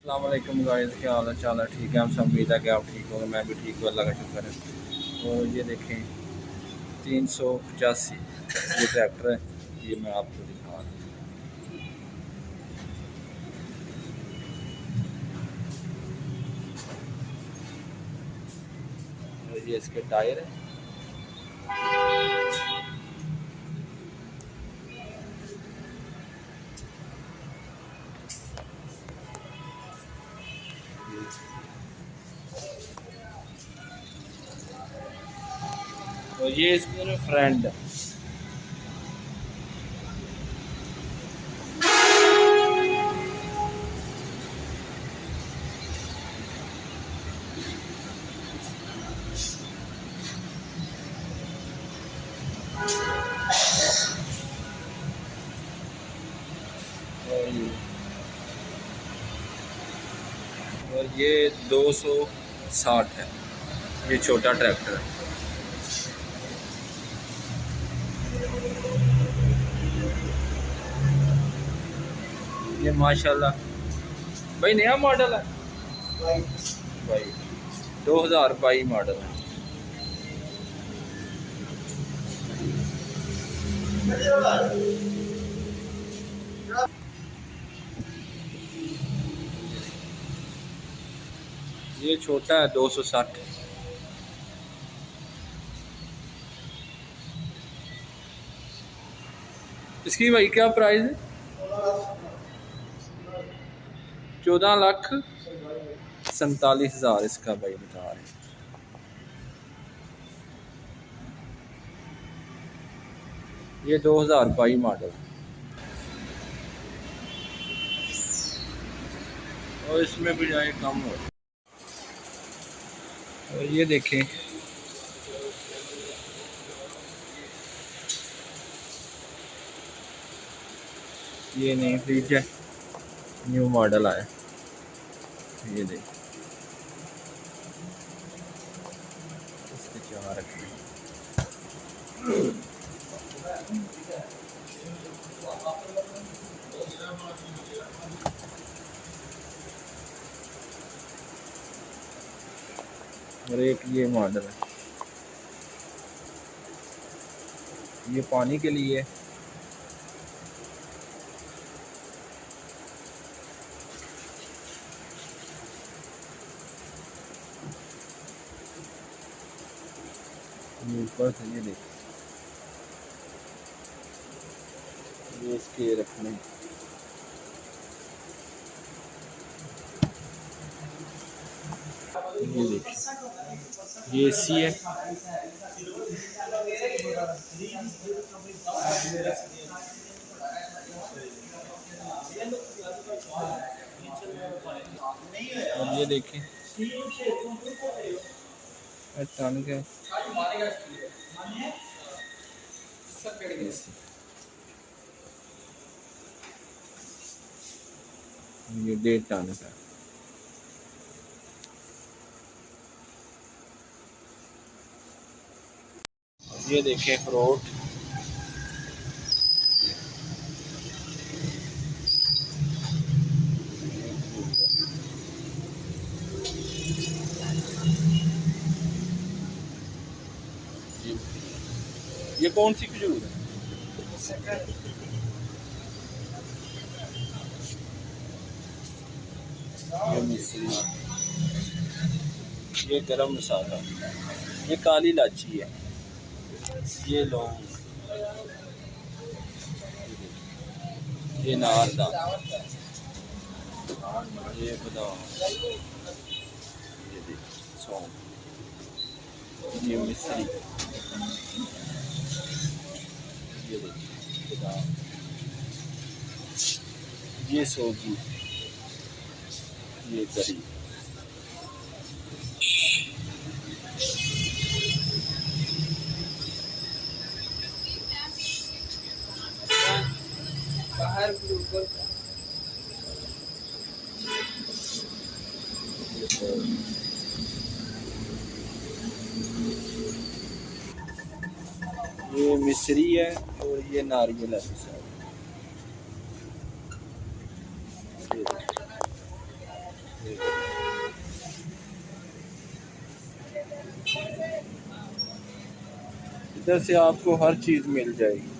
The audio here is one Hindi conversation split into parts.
अस्सलामुअलैकुम गाइस, क्या हाल है चाल है? ठीक है, हम सब उम्मीद है कि आप ठीक होंगे। मैं भी ठीक हूँ, अल्लाह का शुक्र है। और ये देखें 385 ये ट्रैक्टर है, ये मैं आपको दिखा रहा हूँ। और ये इसके टायर है। और ये इसके फ्रेंड है। और ये 260 है, ये छोटा ट्रैक्टर है। ये माशाल्लाह भाई नया मॉडल है भाई, 2022 मॉडल है। ये छोटा है 260। इसकी भाई क्या प्राइस है? 14,47,000 इसका भाई बता रहे हैं। ये 2022 मॉडल है। और इसमें भी जाए कम हो। और ये देखें, ये नहीं फ्रिज है, न्यू मॉडल आया। ये देख, इसके चार रखे। और एक ये मॉडल है, ये पानी के लिए। ऊपर से ये देख, ये इसके रखने। ये देखिए, ये एसी है। और ये देखें टन के ये 1.5 टन का। ये देखें फ्रूट, ये कौन सी खजूर है? ये मिश्री, ये गरम मसाला, ये काली इलायची है, ये लौंग, ये नारदाना, ये बादाम, ये देखिए सौंफ, ये मिश्री, ये देखिए बादाम, ये सोगी, ये दही। बाहर ये मिश्री है और ये नारियल है। इधर से आपको हर चीज़ मिल जाएगी।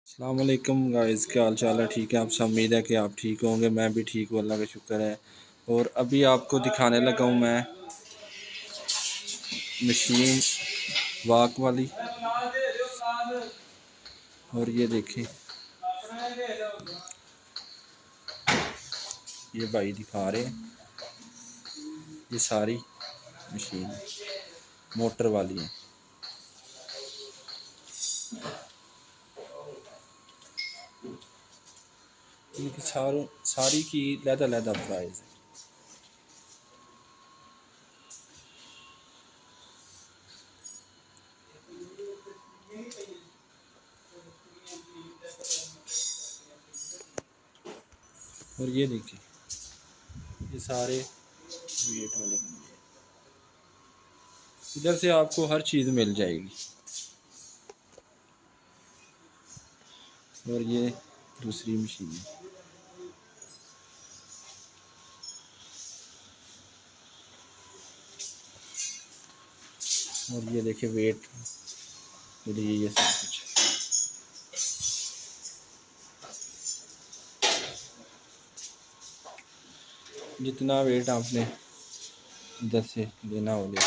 अस्सलाम वालेकुम गाइस, क्या हाल चाल है? ठीक है, आपसे उम्मीद है कि आप ठीक होंगे। मैं भी ठीक हूँ, अल्लाह का शुक्र है। और अभी आपको दिखाने लगा हूँ मैं मशीन वाक वाली। और ये देखें, ये भाई दिखा रहे हैं, ये सारी मशीन मोटर वाली है। इनकी सारी की लहदा प्राइस है। और ये देखिए, ये सारे वेट वाले हैं। इधर से आपको हर चीज़ मिल जाएगी। और ये दूसरी मशीन है। और ये देखिए वेट के लिए ये सब कुछ। जितना वेट आपने इधर से लेना हो ले,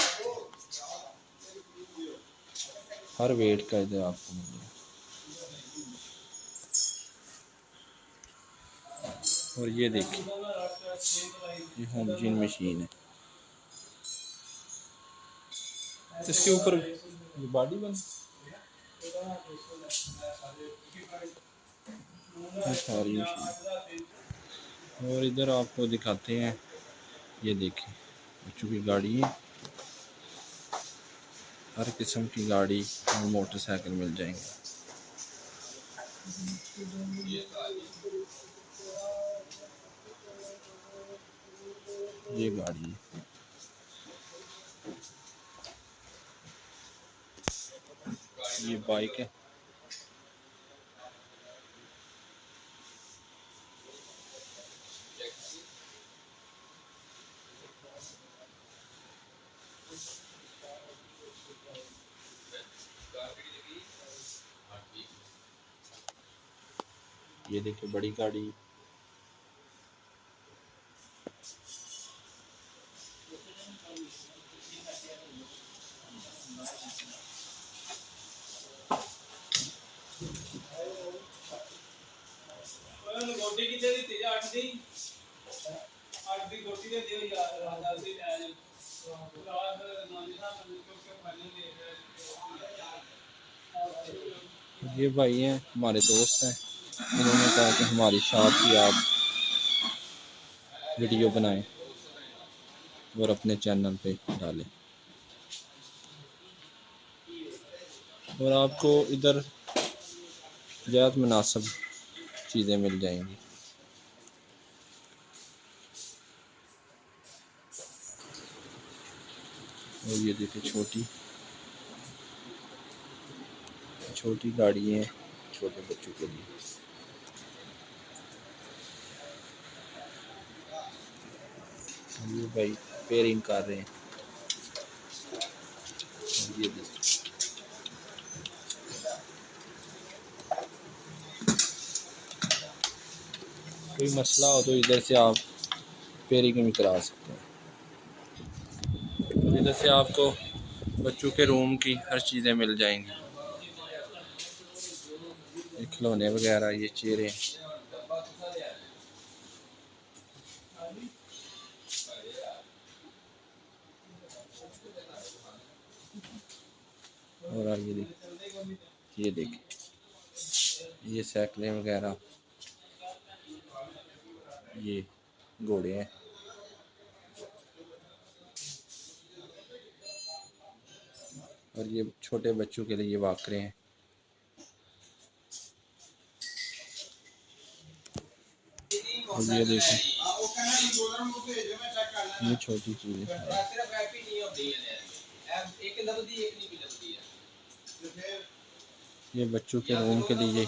हर वेट का इधर आपको मिलेगा। और ये देखिए, ये होमजीन मशीन है। इसके ऊपर ये बॉडी बन, ये सारी मशीन। और इधर आपको दिखाते हैं, ये देखिए बच्चों की गाड़ी है। हर किस्म की गाड़ी और मोटरसाइकिल मिल जाएंगे। ये गाड़ी है, ये बाइक है। ये देखिए बड़ी गाड़ी। ये भाई हैं, हमारे दोस्त हैं। उन्होंने कहा कि हमारी शॉप की आप वीडियो बनाएं और अपने चैनल पे डालें। और आपको इधर ज़्यादा मुनासिब चीज़ें मिल जाएंगी। और ये देखिए छोटी छोटी गाड़ी है छोटे बच्चों के लिए। ये भाई पेयरिंग कर रहे हैं। और ये देखिए, कोई मसला हो तो इधर से आप पेयरिंग भी करा सकते हैं। इधर से आपको बच्चों के रूम की हर चीज़ें मिल जाएंगी। ये खिलौने वगैरह, ये चेयरें। और ये देखिए ये साइकिलें वगैरह, ये घोड़े हैं। और ये छोटे बच्चों के लिए ये वाकरे हैं। और ये देखें, ये छोटी चीज़ है। ये बच्चों के रूम के लिए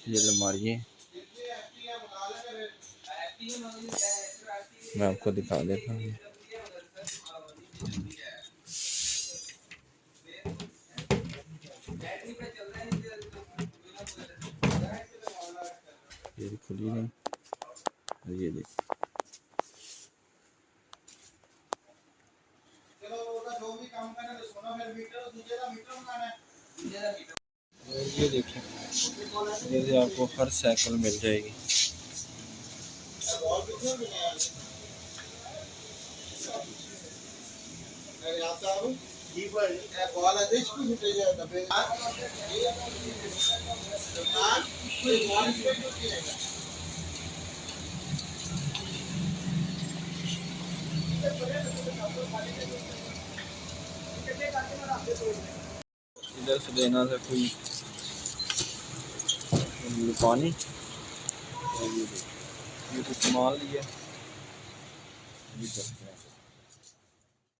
ये अलमारी है, मैं आपको दिखा देता हूँ। ये खुली नहीं, ये देखिए, ये देखिए, जैसे आपको हर साइकिल मिल जाएगी। इधर से लेना था कोई पानी, ये कुछ सामान लिया, ये करते हैं।